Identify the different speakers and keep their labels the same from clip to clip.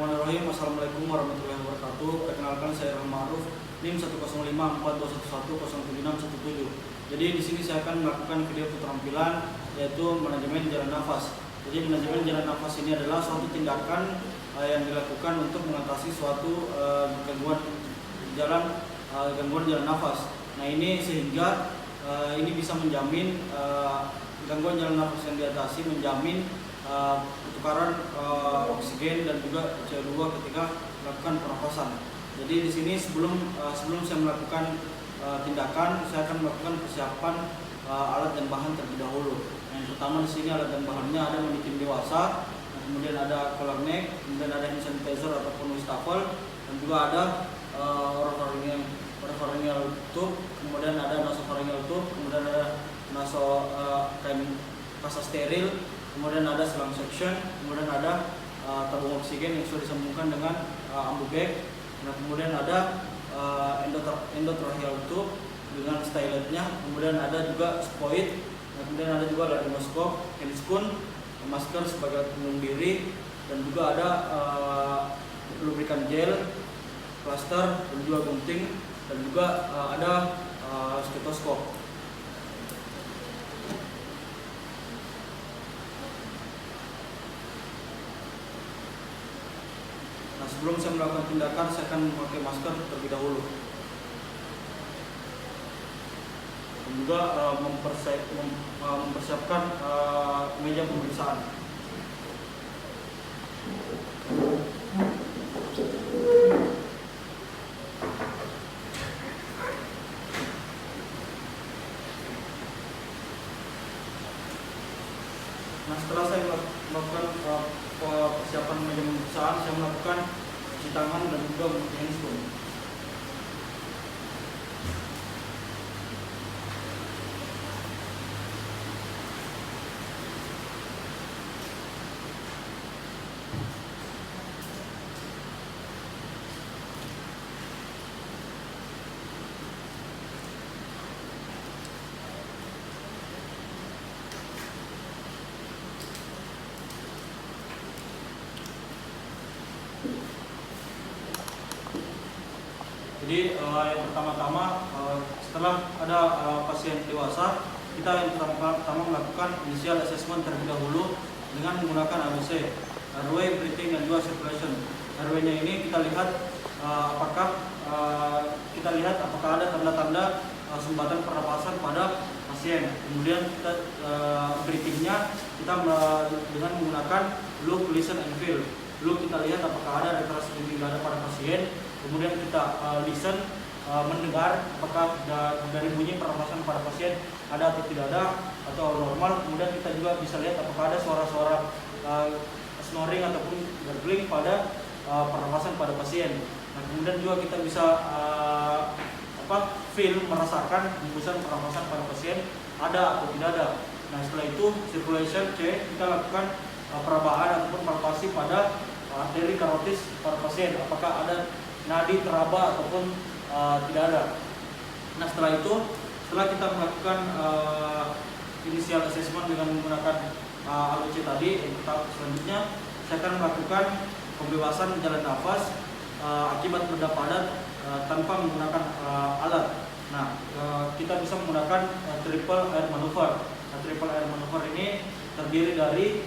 Speaker 1: Bismillahirrahmanirrahim. Assalamualaikum warahmatullahi wabarakatuh. Perkenalkan, saya Irfan Ma'ruf, NIM 10542117617. Jadi di sini saya akan melakukan video keterampilan yaitu manajemen jalan nafas. Jadi manajemen jalan nafas ini adalah suatu tindakan yang dilakukan untuk mengatasi suatu gangguan jalan nafas. Nah, ini sehingga ini bisa menjamin gangguan jalan nafas yang diatasi, menjamin pertukaran oksigen dan juga CO2 ketika melakukan pernafasan. Jadi di sini sebelum saya melakukan tindakan, saya akan melakukan persiapan alat dan bahan terlebih dahulu. Yang pertama di sini alat dan bahannya ada manikin dewasa, kemudian ada collar neck, kemudian ada hand sanitizer ataupun wastafel, dan juga ada oropharyngeal tube, kemudian ada nasopharyngeal tube, kemudian ada kasa steril, kemudian ada selang suction, kemudian ada tabung oksigen yang sudah disambungkan dengan ambu bag. Nah, kemudian ada endotracheal tube dengan styletnya, kemudian ada juga spoid, nah, kemudian ada juga laryngoscope, handscoon, masker sebagai pelindung diri, dan juga ada lubrikan gel, plaster, dan juga gunting, dan juga ada stetoskop. Nah, sebelum saya melakukan tindakan, saya akan memakai masker terlebih dahulu. Dan juga mempersiapkan meja pemeriksaan. Nah, setelah saya melakukan persiapan meja pemeriksaan, saya melakukan cuci tangan dan juga memakai handscoon. Jadi yang pertama-tama setelah ada pasien dewasa, kita yang pertama melakukan initial assessment terlebih dahulu dengan menggunakan ABC, airway, breathing, dan juga circulation. Airway-nya ini kita lihat apakah ada tanda-tanda sumbatan pernapasan pada pasien. Kemudian kita breathing-nya kita dengan menggunakan look, listen, and feel. Look, kita lihat apakah ada retraksi dinding dada pada pasien. Kemudian kita listen, mendengar apakah dari bunyi pernapasan pada pasien ada atau tidak ada atau normal. Kemudian kita juga bisa lihat apakah ada suara-suara snoring ataupun gurgling pada pernapasan pada pasien. Nah, kemudian juga kita bisa feel, merasakan hembusan pernapasan pada pasien ada atau tidak ada. Nah, setelah itu circulation C, kita lakukan perabaan ataupun palpasi pada arteri karotis pada pasien, apakah ada nadi teraba ataupun tidak ada. Nah, setelah kita melakukan initial assessment dengan menggunakan ABC tadi, selanjutnya saya akan melakukan pembebasan jalan nafas akibat bedah padat tanpa menggunakan alat. Nah, kita bisa menggunakan triple air maneuver. Nah, triple air maneuver ini terdiri dari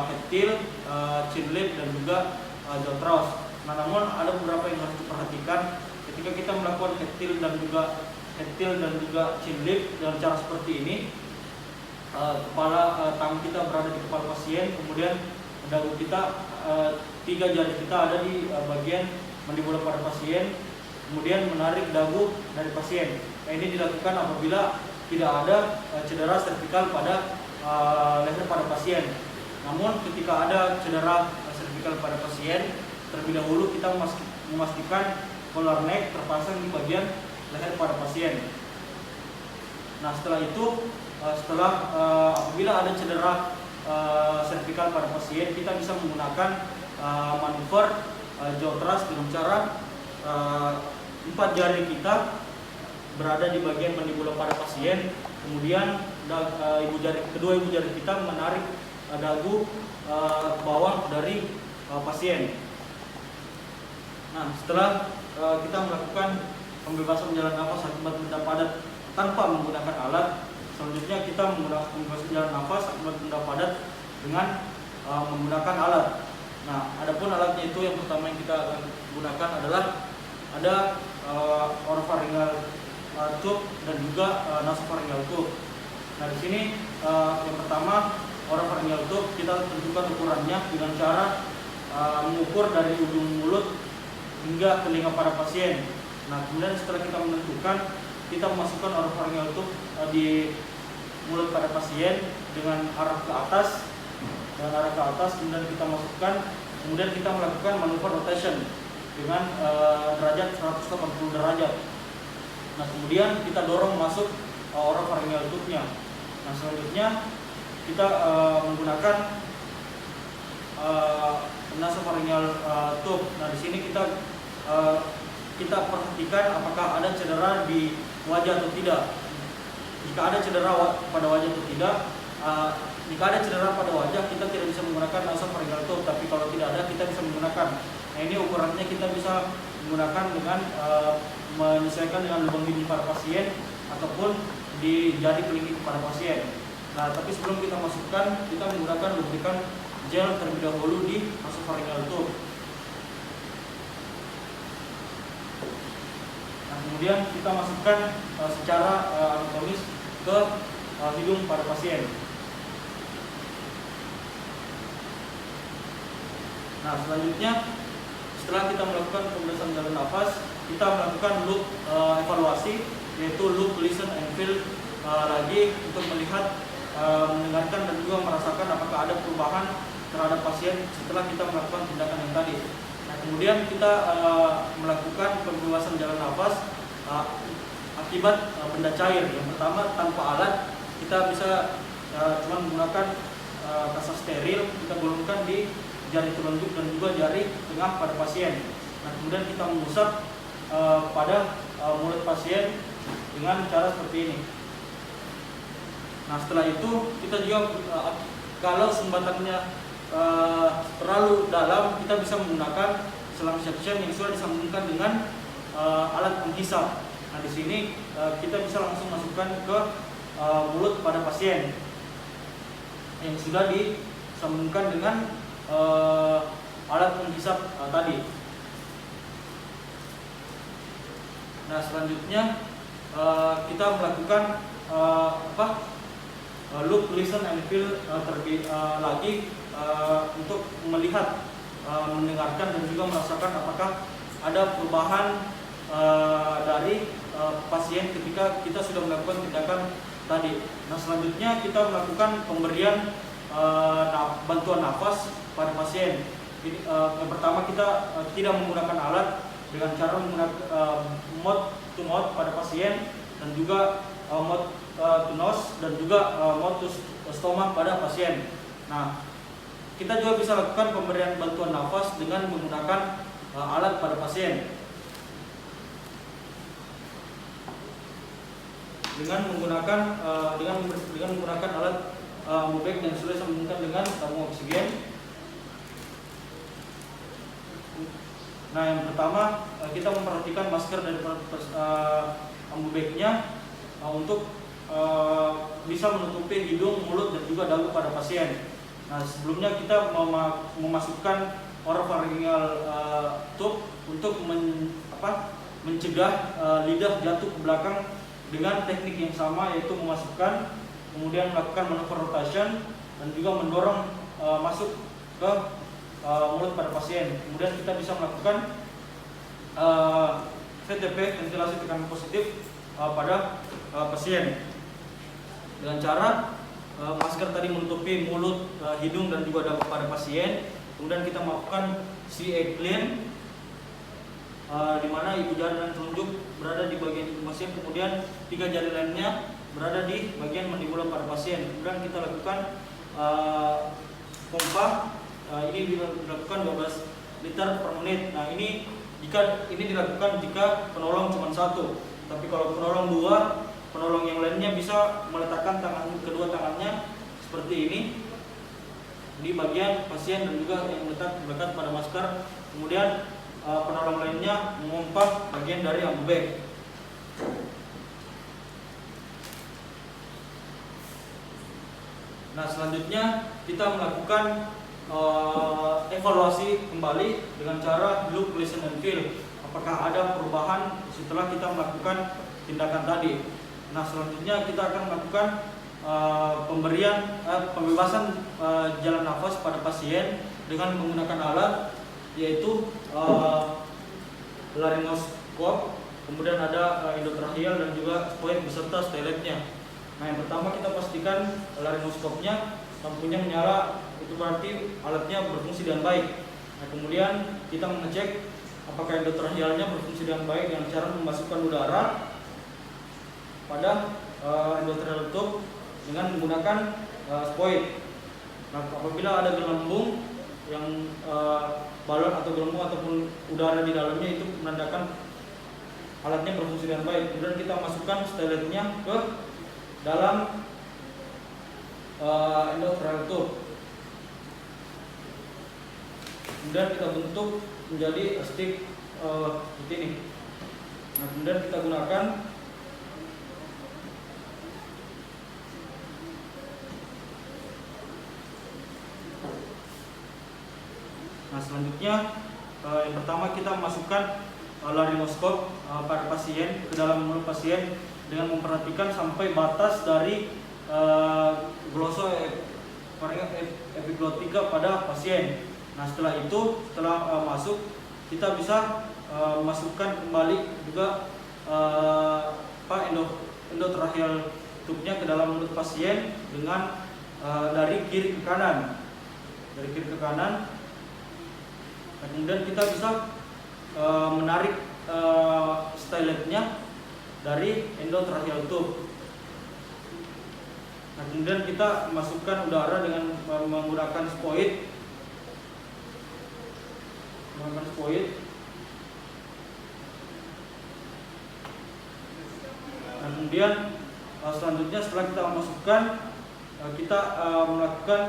Speaker 1: head till, chin lift, dan juga jaw thrust. Nah, namun ada beberapa yang harus diperhatikan ketika kita melakukan head till dan juga chin lift dengan cara seperti ini. Tangan kita berada di kepala pasien, kemudian dagu kita, 3 jari kita ada di bagian mandibula pada pasien, kemudian menarik dagu dari pasien. Nah, ini dilakukan apabila tidak ada cedera servikal pada leher pada pasien. Namun ketika ada cedera servikal pada pasien, terlebih dahulu kita memastikan collar neck terpasang di bagian leher pada pasien. Nah, setelah itu, apabila ada cedera servikal pada pasien, kita bisa menggunakan manuver jaw thrust dengan cara 4 jari kita berada di bagian mandibula pada pasien, kemudian kedua ibu jari kita menarik dagu bawah dari pasien. Nah, setelah kita melakukan pembebasan jalan nafas akibat benda padat tanpa menggunakan alat, selanjutnya kita menggunakan pembebasan jalan nafas akibat benda padat dengan menggunakan alat. Nah, adapun alatnya itu yang pertama yang kita gunakan adalah ada oropharyngeal tube dan juga nasopharyngeal tube. Nah, di sini yang pertama oropharyngeal tube kita tentukan ukurannya dengan cara mengukur dari ujung mulut hingga telinga pada pasien. Nah, kemudian setelah kita menentukan, kita memasukkan oropharyngeal tube di mulut pada pasien dengan arah ke atas, kemudian kita masukkan, kemudian kita melakukan manuver rotation dengan derajat 180 derajat. Nah, kemudian kita dorong masuk oropharyngeal tube-nya. Nah, selanjutnya kita menggunakan nasopharyngeal tube. Nah, di sini kita perhatikan apakah ada cedera di wajah atau tidak. Jika ada cedera pada wajah atau tidak, jika ada cedera pada wajah, kita tidak bisa menggunakan nasopharyngeal tube. Tapi kalau tidak ada, kita bisa menggunakan. Nah, ini ukurannya kita bisa menggunakan dengan menyesuaikan dengan lubang hidung para pasien ataupun di jari kelingking pada pasien. Nah, tapi sebelum kita masukkan, kita menggunakan lubrikan gel terlebih dahulu di nasopharyngeal tube. Nah, kemudian kita masukkan secara anatomis ke hidung pada pasien. Nah, selanjutnya setelah kita melakukan pembebasan jalan nafas, kita melakukan loop evaluasi, yaitu loop listen and feel lagi untuk melihat, mendengarkan dan juga merasakan apakah ada perubahan terhadap pasien setelah kita melakukan tindakan yang tadi. Nah, kemudian kita melakukan pembebasan jalan nafas akibat benda cair. Yang pertama, tanpa alat, kita bisa cuma menggunakan kasa steril, kita golongkan di jari telunjuk dan juga jari tengah pada pasien. Nah, kemudian kita mengusap pada mulut pasien dengan cara seperti ini. Nah, setelah itu kita juga kalau sumbatannya terlalu dalam, kita bisa menggunakan selang suction yang sudah disambungkan dengan alat penghisap. Nah, di sini kita bisa langsung masukkan ke mulut pada pasien yang sudah disambungkan dengan alat penghisap tadi. Nah, selanjutnya kita melakukan loop listen and feel lagi untuk melihat, mendengarkan dan juga merasakan apakah ada perubahan dari pasien ketika kita sudah melakukan tindakan tadi. Nah, selanjutnya kita melakukan pemberian bantuan nafas pada pasien. Yang pertama, kita tidak menggunakan alat dengan cara menggunakan mouth to mouth pada pasien dan juga mouth to nose dan juga mouth to stomach pada pasien. Nah, kita juga bisa lakukan pemberian bantuan nafas dengan menggunakan alat pada pasien. Dengan menggunakan alat ambu-bag yang sudah disambungkan dengan tabung oksigen. Nah, yang pertama kita memperhatikan masker dari ambu-bagnya untuk bisa menutupi hidung, mulut dan juga dagu pada pasien. Nah, sebelumnya kita memasukkan oropharyngeal tube untuk mencegah lidah jatuh ke belakang dengan teknik yang sama, yaitu memasukkan, kemudian melakukan manuver rotation dan juga mendorong masuk ke mulut pada pasien. Kemudian kita bisa melakukan VTP, ventilasi tekanan positif pada pasien dengan cara masker tadi menutupi mulut, hidung dan juga dagu pada pasien. Kemudian kita melakukan CA clean, di mana ibu jari dan telunjuk berada di bagian hidung pasien, kemudian 3 jari lainnya berada di bagian mandibula pada pasien. Kemudian kita lakukan pompa, ini dilakukan 12 liter per menit. Nah, ini dilakukan jika penolong cuma 1. Tapi kalau penolong 2, penolong yang lainnya bisa meletakkan kedua tangannya seperti ini di bagian pasien dan juga yang melekat pada masker. Kemudian penolong lainnya memompa bagian dari ambubek. Nah, selanjutnya kita melakukan evaluasi kembali dengan cara look, listen, and feel. Apakah ada perubahan setelah kita melakukan tindakan tadi? Nah, selanjutnya kita akan melakukan pembebasan jalan nafas pada pasien dengan menggunakan alat, yaitu laryngoskop, kemudian ada endotracheal dan juga spoid beserta styletnya. Nah, yang pertama kita pastikan laryngoskopnya lampunya menyala, itu berarti alatnya berfungsi dengan baik. Nah, kemudian kita mengecek apakah endotrachealnya berfungsi dengan baik dengan cara memasukkan udara pada endotracheal tube dengan menggunakan spoid. Nah, apabila ada gelembung yang balon atau gelembung ataupun udara di dalamnya, itu menandakan alatnya berfungsi dengan baik. Kemudian kita masukkan styletnya ke dalam endotracheal tube. Kemudian kita bentuk menjadi stick seperti ini. Nah, kemudian kita gunakan selanjutnya yang pertama kita masukkan laryngoskop pada pasien ke dalam mulut pasien dengan memperhatikan sampai batas dari glosoepiglotika pada pasien. Nah, setelah itu, setelah masuk, kita bisa masukkan kembali juga endotracheal tube-nya ke dalam mulut pasien dengan dari kiri ke kanan. Nah, kemudian kita bisa menarik styletnya dari endotracheal tube. Nah, kemudian kita masukkan udara dengan menggunakan spoid. Nah, kemudian selanjutnya setelah kita masukkan, kita melakukan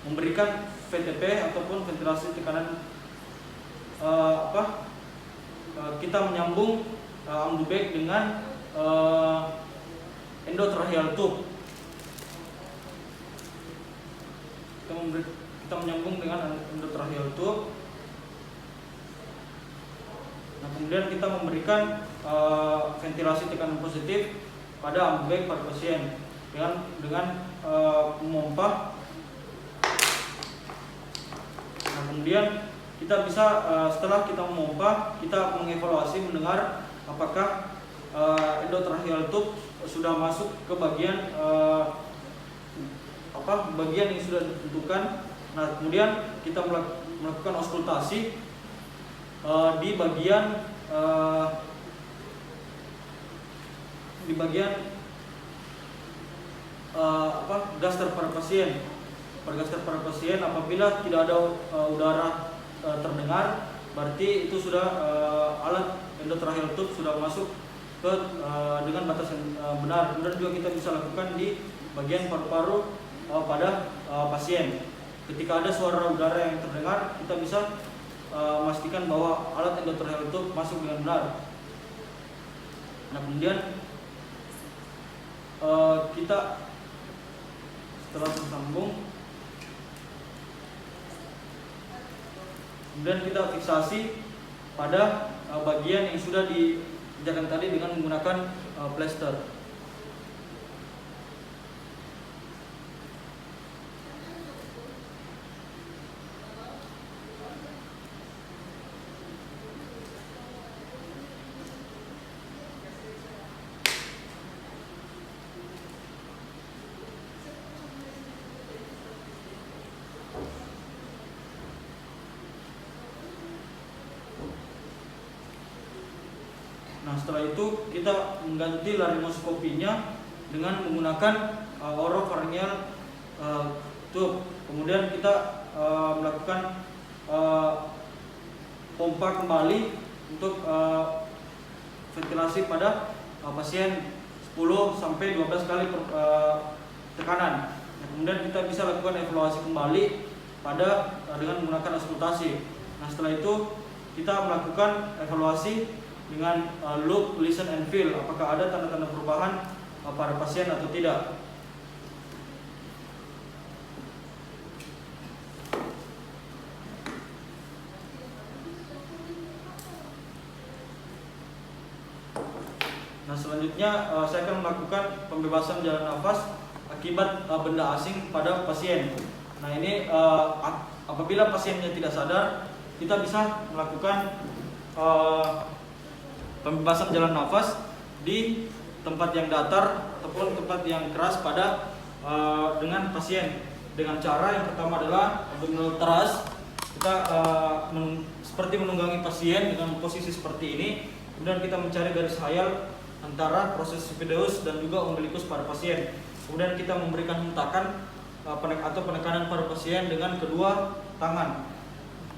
Speaker 1: memberikan VTP ataupun ventilasi tekanan kita menyambung ambubek dengan endotracheal tube. Kita menyambung dengan endotracheal tube. Nah, kemudian kita memberikan ventilasi tekanan positif pada ambubek pada pasien dengan memompa. Nah, kemudian kita bisa setelah kita memompa, kita mengevaluasi, mendengar apakah endotracheal tube sudah masuk ke bagian bagian yang sudah ditentukan. Nah, kemudian kita melakukan auskultasi di bagian gaster pada pasien. Pada gaster pada pasien, apabila tidak ada udara terdengar, berarti itu sudah alat endotracheal tube sudah masuk ke dengan batas yang benar. Kemudian juga kita bisa lakukan di bagian paru-paru pada pasien. Ketika ada suara udara yang terdengar, kita bisa memastikan bahwa alat endotracheal tube masuk dengan benar. Nah, kemudian kita setelah tersambung, kemudian kita fiksasi pada bagian yang sudah dikerjakan tadi dengan menggunakan plester. Nah, setelah itu kita mengganti laryngoskopinya dengan menggunakan oropharyngeal tube. Kemudian kita melakukan pompa kembali untuk ventilasi pada pasien 10 sampai 12 kali tekanan. Nah, kemudian kita bisa lakukan evaluasi kembali dengan menggunakan auskultasi. Nah, setelah itu kita melakukan evaluasi dengan look, listen, and feel. Apakah ada tanda-tanda perubahan pada pasien atau tidak. Nah, selanjutnya saya akan melakukan pembebasan jalan nafas akibat benda asing pada pasien. Nah, ini apabila pasiennya tidak sadar, kita bisa melakukan pembebasan jalan nafas di tempat yang datar ataupun tempat yang keras dengan pasien. Dengan cara yang pertama adalah abdominal thrust. Kita seperti menunggangi pasien dengan posisi seperti ini. Kemudian kita mencari garis khayal antara proses sipideus dan juga umbilikus pada pasien. Kemudian kita memberikan hentakan atau penekanan pada pasien dengan kedua tangan.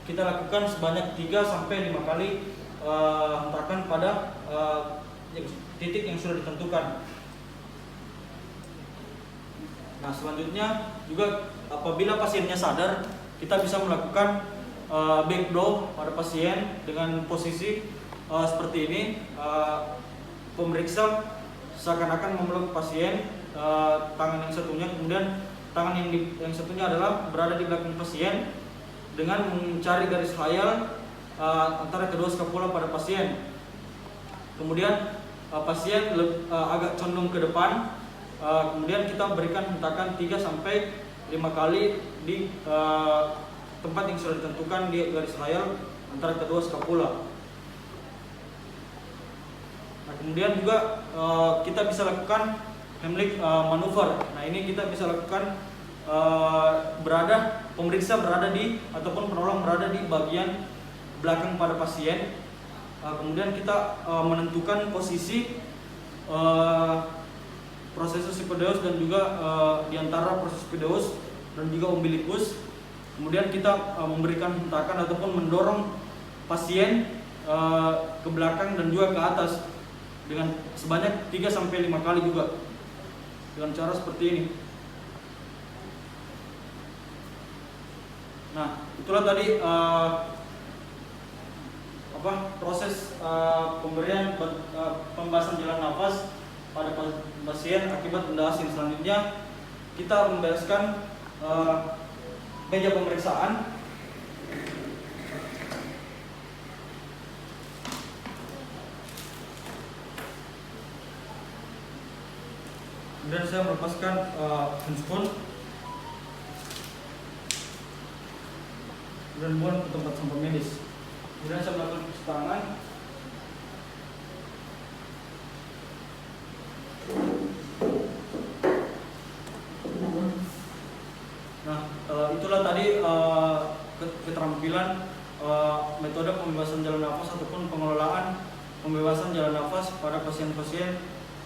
Speaker 1: Kita lakukan sebanyak 3-5 kali hentakan pada titik yang sudah ditentukan. Nah, selanjutnya juga apabila pasiennya sadar, kita bisa melakukan back blow pada pasien dengan posisi seperti ini. Pemeriksa seakan-akan memeluk pasien, tangan yang satunya, kemudian tangan yang satunya adalah berada di belakang pasien dengan mencari garis khayal antara kedua skapula pada pasien. Kemudian pasien agak condong ke depan. Kemudian kita berikan hentakan 3-5 kali di tempat yang sudah ditentukan di garis khayal antara kedua skapula. Nah, kemudian juga kita bisa lakukan Heimlich manuver. Nah, ini kita bisa lakukan pemeriksa berada di ataupun penolong berada di bagian belakang pada pasien. Kemudian kita menentukan posisi proses sipideus dan juga di antara proses sipideus dan juga umbilikus. Kemudian kita memberikan hentakan ataupun mendorong pasien ke belakang dan juga ke atas dengan sebanyak 3-5 kali juga dengan cara seperti ini. Nah, itulah tadi proses pemberian pembebasan jalan nafas pada pasien akibat benda asing. Selanjutnya kita membereskan meja pemeriksaan. Kemudian saya melepaskan handphone dan buang ke tempat sampah medis. Kemudian saya melakukan cuci tangan. Nah, itulah tadi keterampilan metode pembebasan jalan nafas ataupun pengelolaan pembebasan jalan nafas pada pasien-pasien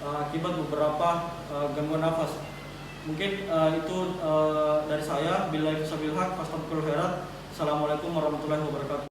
Speaker 1: akibat beberapa gangguan nafas. Mungkin itu dari saya. Billahi taufiq wal hidayah. Assalamualaikum warahmatullahi wabarakatuh.